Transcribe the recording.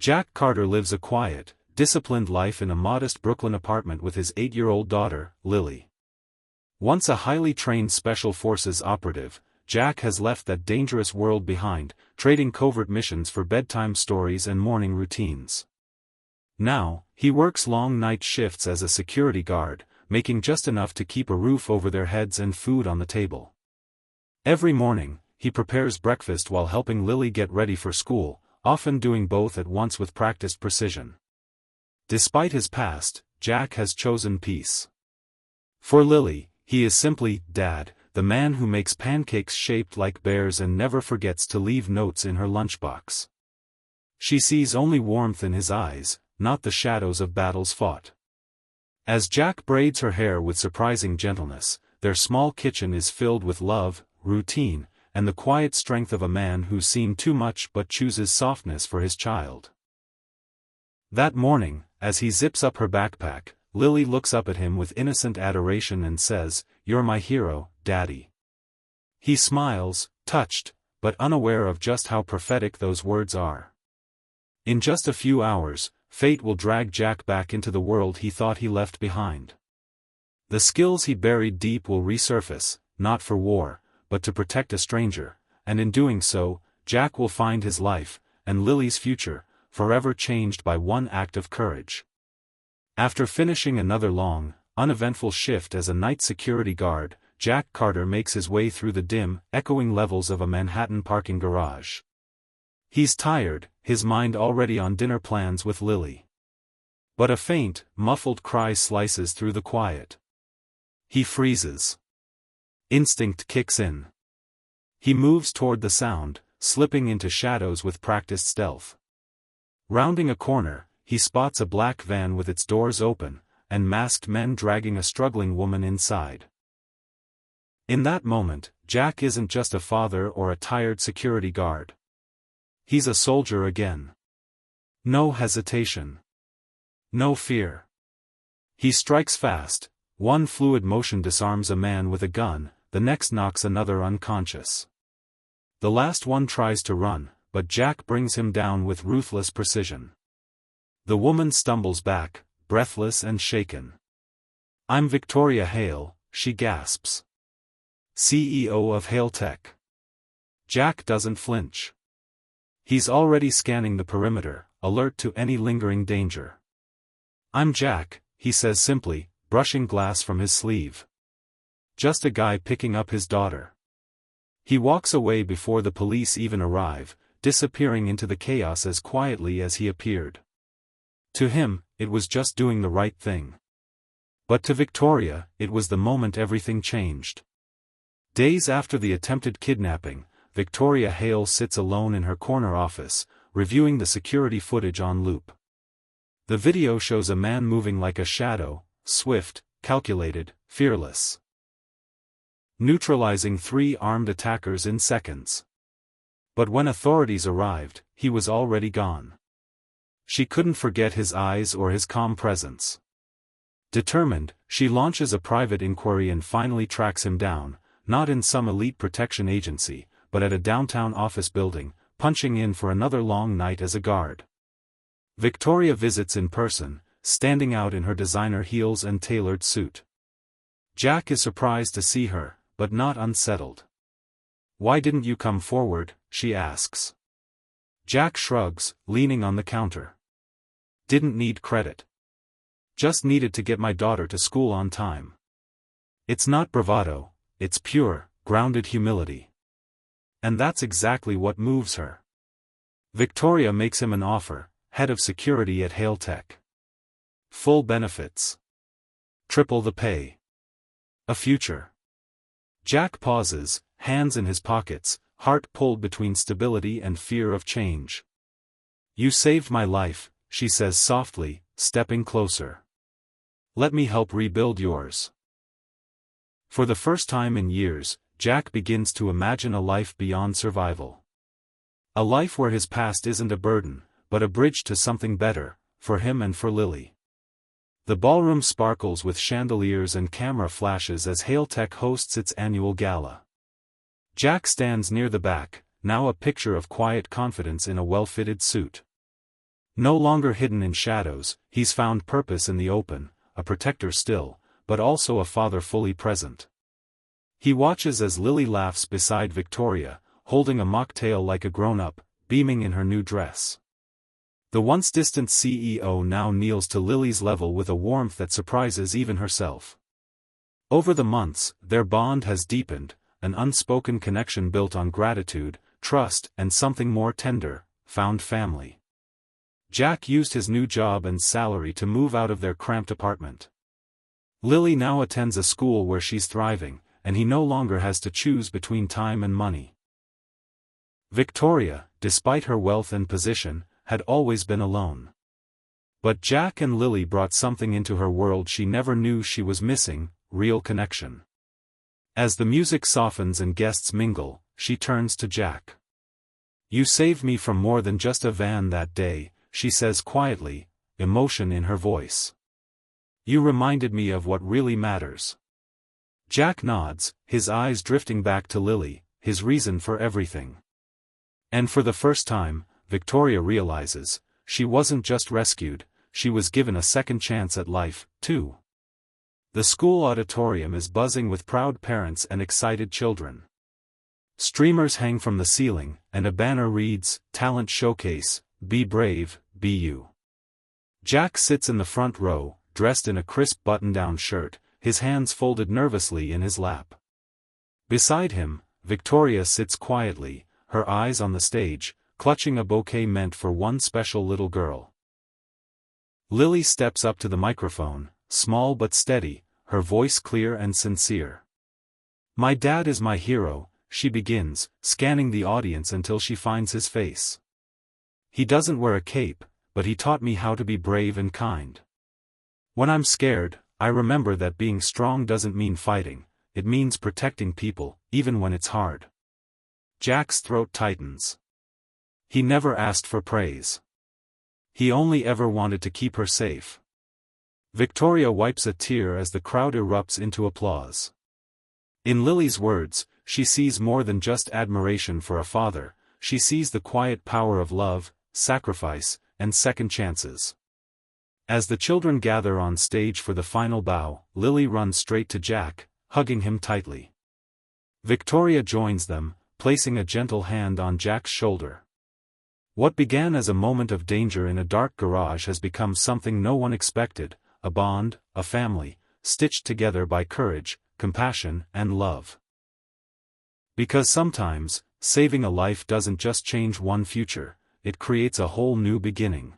Jack Carter lives a quiet, disciplined life in a modest Brooklyn apartment with his 8-year-old daughter, Lily. Once a highly trained Special Forces operative, Jack has left that dangerous world behind, trading covert missions for bedtime stories and morning routines. Now, he works long night shifts as a security guard, making just enough to keep a roof over their heads and food on the table. Every morning, he prepares breakfast while helping Lily get ready for school, often doing both at once with practiced precision. Despite his past, Jack has chosen peace. For Lily, he is simply Dad, the man who makes pancakes shaped like bears and never forgets to leave notes in her lunchbox. She sees only warmth in his eyes, not the shadows of battles fought. As Jack braids her hair with surprising gentleness, their small kitchen is filled with love, routine, and the quiet strength of a man who's seen too much but chooses softness for his child. That morning, as he zips up her backpack, Lily looks up at him with innocent adoration and says, "You're my hero, Daddy." He smiles, touched, but unaware of just how prophetic those words are. In just a few hours, fate will drag Jack back into the world he thought he left behind. The skills he buried deep will resurface, not for war, but to protect a stranger, and in doing so, Jack will find his life, and Lily's future, forever changed by one act of courage. After finishing another long, uneventful shift as a night security guard, Jack Carter makes his way through the dim, echoing levels of a Manhattan parking garage. He's tired, his mind already on dinner plans with Lily. But a faint, muffled cry slices through the quiet. He freezes. Instinct kicks in. He moves toward the sound, slipping into shadows with practiced stealth. Rounding a corner, he spots a black van with its doors open, and masked men dragging a struggling woman inside. In that moment, Jack isn't just a father or a tired security guard. He's a soldier again. No hesitation. No fear. He strikes fast. One fluid motion disarms a man with a gun, the next knocks another unconscious. The last one tries to run, but Jack brings him down with ruthless precision. The woman stumbles back, breathless and shaken. "I'm Victoria Hale," she gasps. "CEO of Hale Tech." Jack doesn't flinch. He's already scanning the perimeter, alert to any lingering danger. "I'm Jack," he says simply, brushing glass from his sleeve. "Just a guy picking up his daughter." He walks away before the police even arrive, disappearing into the chaos as quietly as he appeared. To him, it was just doing the right thing. But to Victoria, it was the moment everything changed. Days after the attempted kidnapping, Victoria Hale sits alone in her corner office, reviewing the security footage on loop. The video shows a man moving like a shadow, swift, calculated, fearless. Neutralizing 3 armed attackers in seconds. But when authorities arrived, he was already gone. She couldn't forget his eyes or his calm presence. Determined, she launches a private inquiry and finally tracks him down, not in some elite protection agency, but at a downtown office building, punching in for another long night as a guard. Victoria visits in person, standing out in her designer heels and tailored suit. Jack is surprised to see her, but not unsettled. "Why didn't you come forward?" she asks. Jack shrugs, leaning on the counter. "Didn't need credit. Just needed to get my daughter to school on time." It's not bravado, it's pure, grounded humility. And that's exactly what moves her. Victoria makes him an offer, head of security at Hale Tech. Full benefits. Triple the pay. A future. Jack pauses, hands in his pockets, heart pulled between stability and fear of change. "You saved my life," she says softly, stepping closer. "Let me help rebuild yours." For the first time in years, Jack begins to imagine a life beyond survival. A life where his past isn't a burden, but a bridge to something better, for him and for Lily. The ballroom sparkles with chandeliers and camera flashes as Hale Tech hosts its annual gala. Jack stands near the back, now a picture of quiet confidence in a well-fitted suit. No longer hidden in shadows, he's found purpose in the open, a protector still, but also a father fully present. He watches as Lily laughs beside Victoria, holding a mocktail like a grown-up, beaming in her new dress. The once distant CEO now kneels to Lily's level with a warmth that surprises even herself. Over the months, their bond has deepened, an unspoken connection built on gratitude, trust, and something more tender, found family. Jack used his new job and salary to move out of their cramped apartment. Lily now attends a school where she's thriving, and he no longer has to choose between time and money. Victoria, despite her wealth and position, had always been alone. But Jack and Lily brought something into her world she never knew she was missing, real connection. As the music softens and guests mingle, she turns to Jack. "You saved me from more than just a van that day," she says quietly, emotion in her voice. "You reminded me of what really matters." Jack nods, his eyes drifting back to Lily, his reason for everything. And for the first time, Victoria realizes, she wasn't just rescued, she was given a second chance at life, too. The school auditorium is buzzing with proud parents and excited children. Streamers hang from the ceiling, and a banner reads, "Talent Showcase, Be Brave, Be You." Jack sits in the front row, dressed in a crisp button-down shirt, his hands folded nervously in his lap. Beside him, Victoria sits quietly, her eyes on the stage, clutching a bouquet meant for one special little girl. Lily steps up to the microphone, small but steady, her voice clear and sincere. "My dad is my hero," she begins, scanning the audience until she finds his face. "He doesn't wear a cape, but he taught me how to be brave and kind. When I'm scared, I remember that being strong doesn't mean fighting, it means protecting people, even when it's hard." Jack's throat tightens. He never asked for praise. He only ever wanted to keep her safe. Victoria wipes a tear as the crowd erupts into applause. In Lily's words, she sees more than just admiration for a father, she sees the quiet power of love, sacrifice, and second chances. As the children gather on stage for the final bow, Lily runs straight to Jack, hugging him tightly. Victoria joins them, placing a gentle hand on Jack's shoulder. What began as a moment of danger in a dark garage has become something no one expected, a bond, a family, stitched together by courage, compassion, and love. Because sometimes, saving a life doesn't just change one future, it creates a whole new beginning.